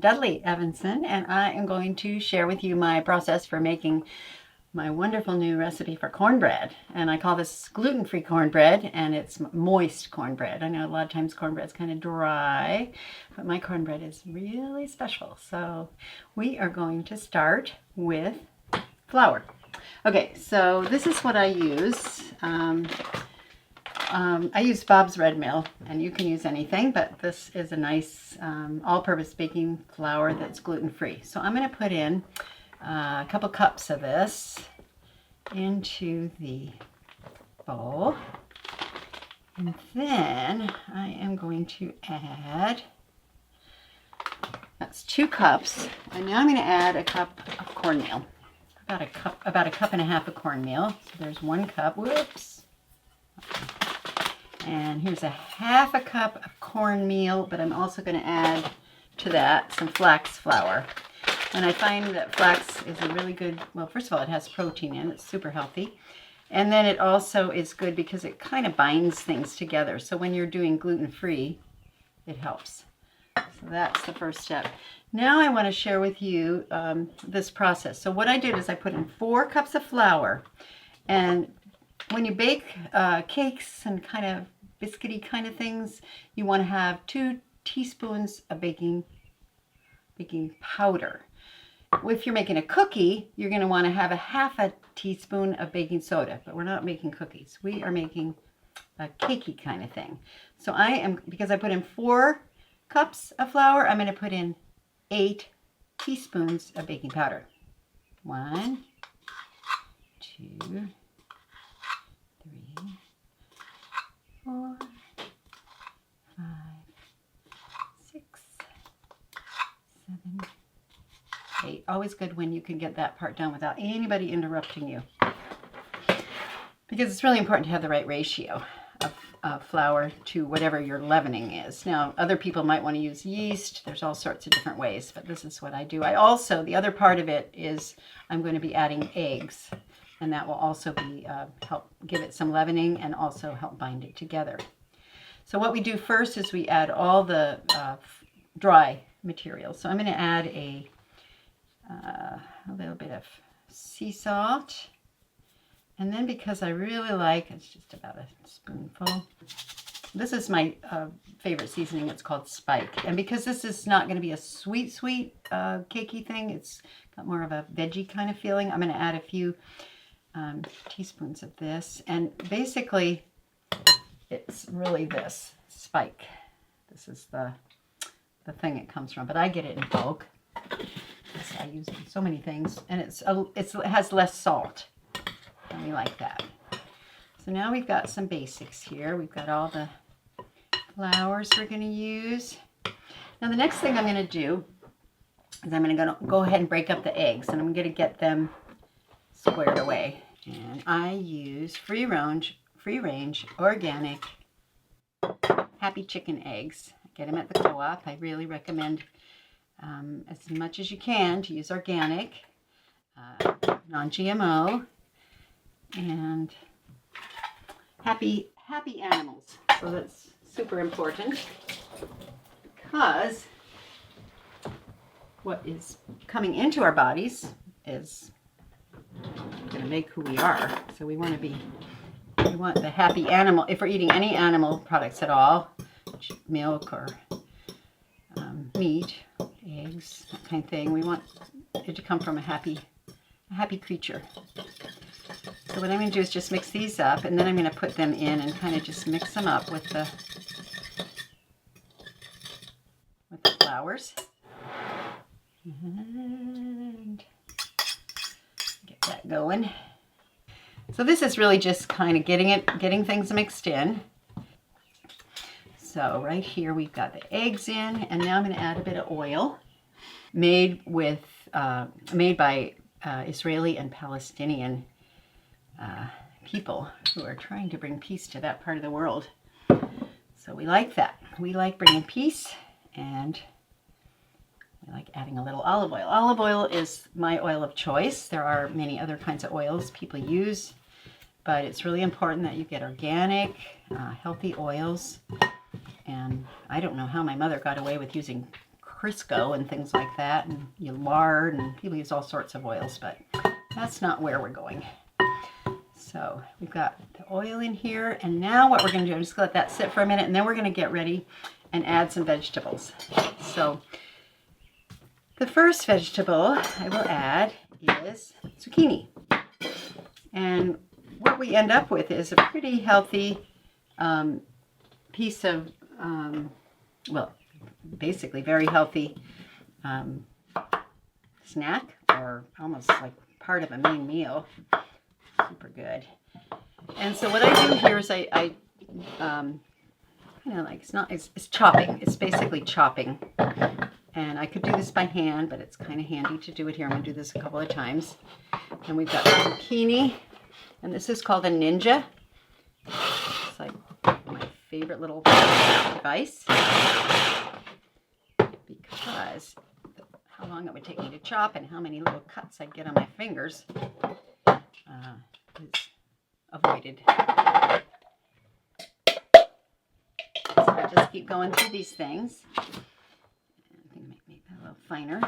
Dudley Evenson, and I am going to share with you my process for making my wonderful new recipe for cornbread. And I call this gluten-free cornbread, and it's moist cornbread. I know a lot of times cornbread's kind of dry, but my cornbread is really special. So we are going to start with flour. Okay, so this is what I use. I use Bob's Red Mill, and you can use anything, but this is a nice all-purpose baking flour that's gluten-free. So I'm going to put in a couple cups of this into the bowl, and then I am going to add, that's 2 cups, and now I'm going to add a cup of cornmeal, about a cup and a half of cornmeal. So there's 1 cup, whoops. And here's a half a cup of cornmeal, but I'm also going to add to that some flax flour. And I find that flax is a really good, well, first of all, it has protein in it. It's super healthy. And then it also is good because it kind of binds things together. So when you're doing gluten-free, it helps. So that's the first step. Now I want to share with you this process. So what I did is I put in 4 cups of flour. And when you bake cakes and kind of biscuity kind of things, you want to have 2 teaspoons of baking powder. If you're making a cookie, you're going to want to have a half a teaspoon of baking soda, but we're not making cookies. We are making a cakey kind of thing. So because I put in 4 cups of flour, I'm going to put in 8 teaspoons of baking powder. 1, 2, 3, 4, 5, 6, 7, 8. Always good when you can get that part done without anybody interrupting you. Because it's really important to have the right ratio of flour to whatever your leavening is. Now, other people might want to use yeast. There's all sorts of different ways, but this is what I do. The other part of it is I'm going to be adding eggs. And that will also be help give it some leavening and also help bind it together. So what we do first is we add all the dry materials. So I'm going to add a little bit of sea salt. And then because I really like, it's just about a spoonful. This is my favorite seasoning. It's called Spike. And because this is not going to be a sweet, cakey thing, it's got more of a veggie kind of feeling, I'm going to add a few teaspoons of this, and basically it's really this Spike. This is the thing it comes from, but I get it in bulk. I use it in so many things, and it has less salt, and we like that. So now we've got some basics here. We've got all the flours we're going to use. Now the next thing I'm going to do is I'm going to go ahead and break up the eggs, and I'm going to get them squared away. And I use free range organic Happy Chicken eggs. I get them at the co-op. I really recommend as much as you can to use organic, non-GMO, and happy animals. So that's super important because what is coming into our bodies is going to make who we are. So we want the happy animal. If we're eating any animal products at all, milk or meat, eggs, that kind of thing, we want it to come from a happy creature. So what I'm going to do is just mix these up, and then I'm going to put them in and kind of just mix them up with the flours. And get that going. So this is really just kind of getting things mixed in. So right here we've got the eggs in, and now I'm going to add a bit of oil, made by Israeli and Palestinian people who are trying to bring peace to that part of the world. So we like that. We like bringing peace, and I like adding a little olive oil. Olive oil is my oil of choice. There are many other kinds of oils people use, but it's really important that you get organic, healthy oils. And I don't know how my mother got away with using Crisco and things like that, and lard, and people use all sorts of oils, but that's not where we're going. So we've got the oil in here, and now what we're going to do, I'm just going to let that sit for a minute, and then we're going to get ready and add some vegetables. So the first vegetable I will add is zucchini. And what we end up with is a pretty healthy piece of, well, basically very healthy snack, or almost like part of a main meal. Super good. And so what I do here is I like, it's chopping. It's basically chopping. And I could do this by hand, but it's kind of handy to do it here. I'm going to do this a couple of times. And we've got zucchini, and this is called a Ninja. It's like my favorite little device, because how long it would take me to chop and how many little cuts I'd get on my fingers is avoided. So I just keep going through these things. I think I might make that a little finer.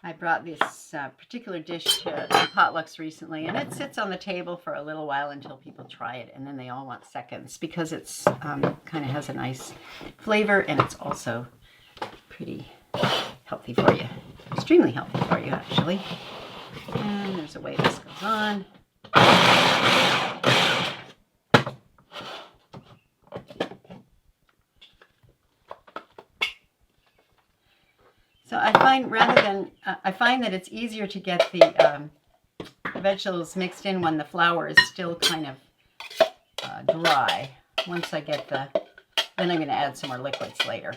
I brought this particular dish to potlucks recently, and it sits on the table for a little while until people try it, and then they all want seconds, because it's kind of has a nice flavor, and it's also pretty healthy for you. Extremely healthy for you, actually. And there's a way this goes on. So I find that it's easier to get the vegetables mixed in when the flour is still kind of dry. Once I get then I'm going to add some more liquids later.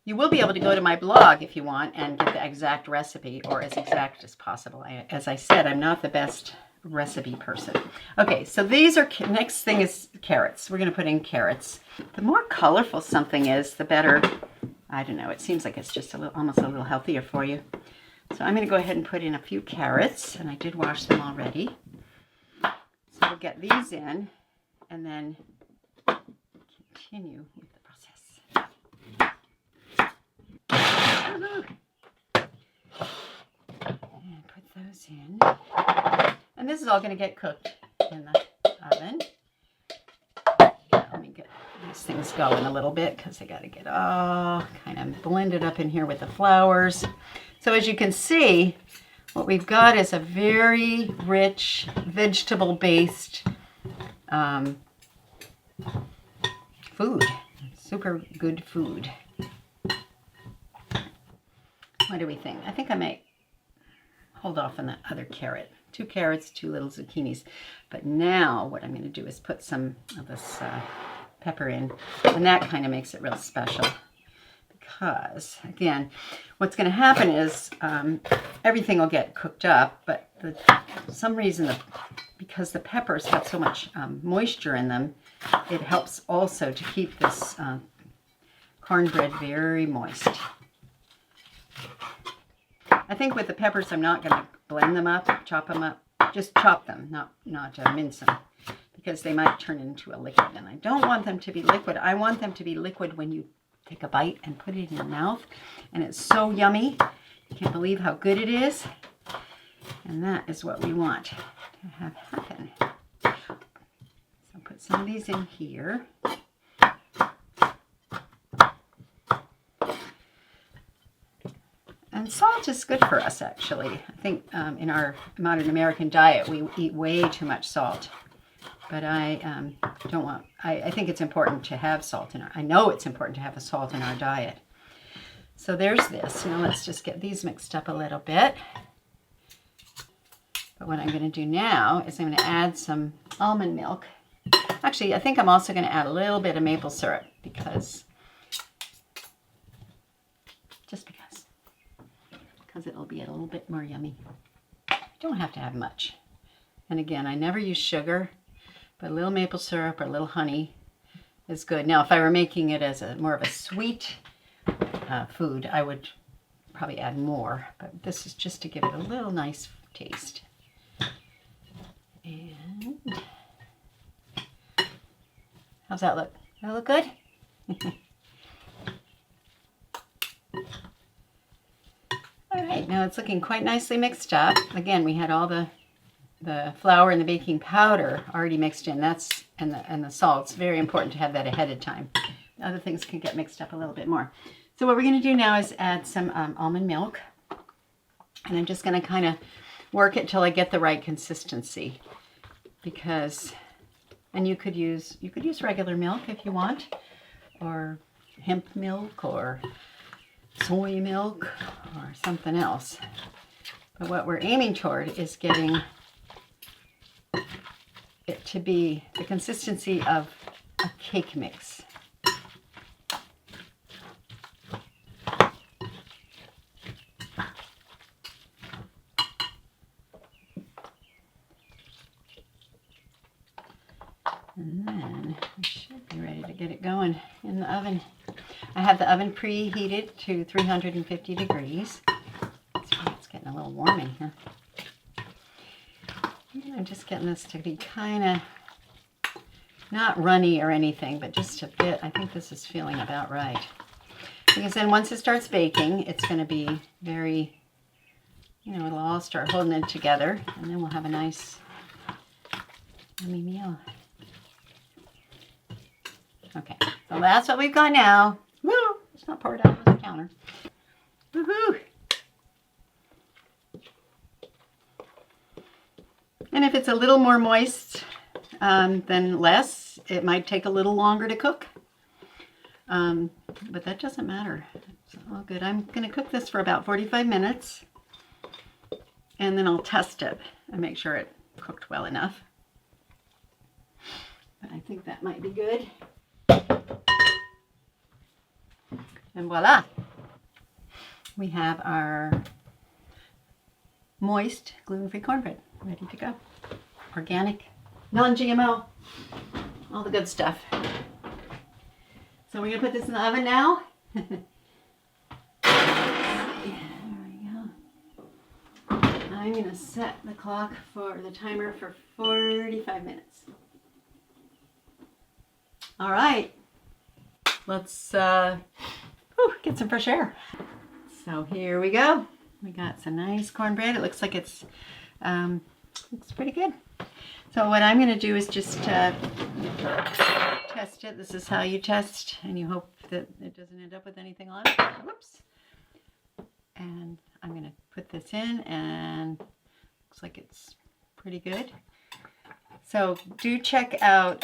You will be able to go to my blog if you want and get the exact recipe, or as exact as possible. As I said, I'm not the best recipe person. Okay, so next thing is carrots. We're going to put in carrots. The more colorful something is, the better. I don't know, it seems like it's just almost a little healthier for you. So I'm going to go ahead and put in a few carrots, and I did wash them already. So we'll get these in and then continue with the process. And put those in. And this is all going to get cooked in the oven. Let me get these things going a little bit, because I got to get all kind of blended up in here with the flours. So as you can see, what we've got is a very rich vegetable-based food. Super good food. What do we think? I think I might hold off on that other carrot. 2 carrots, 2 little zucchinis. But now what I'm going to do is put some of this pepper in, and that kind of makes it real special, because again, what's going to happen is everything will get cooked up, but for some reason, because the peppers have so much moisture in them, it helps also to keep this cornbread very moist. I think with the peppers, I'm not going to blend them up, chop them up, just chop them, not mince them, because they might turn into a liquid, and I don't want them to be liquid. I want them to be liquid when you take a bite and put it in your mouth, and it's so yummy. You can't believe how good it is, and that is what we want to have happen. So I'll put some of these in here. And salt is good for us, actually. I think in our modern American diet, we eat way too much salt. But I don't want, I think it's important to have salt in I know it's important to have a salt in our diet. So there's this. Now let's just get these mixed up a little bit. But what I'm going to do now is I'm going to add some almond milk. Actually, I think I'm also going to add a little bit of maple syrup, because it'll be a little bit more yummy. You don't have to have much. And again, I never use sugar, but a little maple syrup or a little honey is good. Now, if I were making it as more of a sweet food, I would probably add more, but this is just to give it a little nice taste. And how's that look? That look good? All right, now it's looking quite nicely mixed up. Again, we had all the flour and the baking powder already mixed in. That's and the salt's very important to have that ahead of time. Other things can get mixed up a little bit more. So what we're going to do now is add some almond milk, and I'm just going to kind of work it till I get the right consistency. Because, and you could use regular milk if you want, or hemp milk, or soy milk, or something else. But what we're aiming toward is getting it to be the consistency of a cake mix. And then we should be ready to get it going in the oven. I have the oven preheated to 350 degrees. It's getting a little warm in here. And I'm just getting this to be kind of not runny or anything, but just a bit. I think this is feeling about right. Because then once it starts baking, it's going to be very, it'll all start holding it together, and then we'll have a nice, yummy meal. Okay, so that's what we've got now. Woo! It's not poured out on the counter. Woohoo! And if it's a little more moist than less, it might take a little longer to cook. But that doesn't matter. It's all good. I'm going to cook this for about 45 minutes. And then I'll test it and make sure it cooked well enough. But I think that might be good. And voila! We have our moist gluten-free cornbread ready to go. Organic, non-GMO, all the good stuff. So we're going to put this in the oven now. There we go. I'm going to set the clock for the timer for 45 minutes. All right. Let's get some fresh air. So here we go. We got some nice cornbread. It looks like it's looks pretty good. So what I'm going to do is just test it. This is how you test, and you hope that it doesn't end up with anything on it. Whoops. And I'm going to put this in, and looks like it's pretty good. So do check out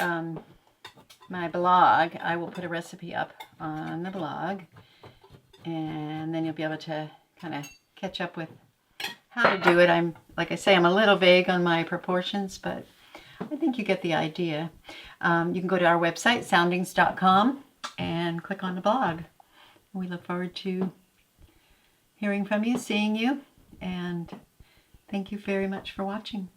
my blog. I will put a recipe up on the blog, and then you'll be able to kind of catch up with how to do it. Like I say, I'm a little vague on my proportions, but I think you get the idea. You can go to our website, soundings.com, and click on the blog. We look forward to hearing from you, seeing you, and thank you very much for watching.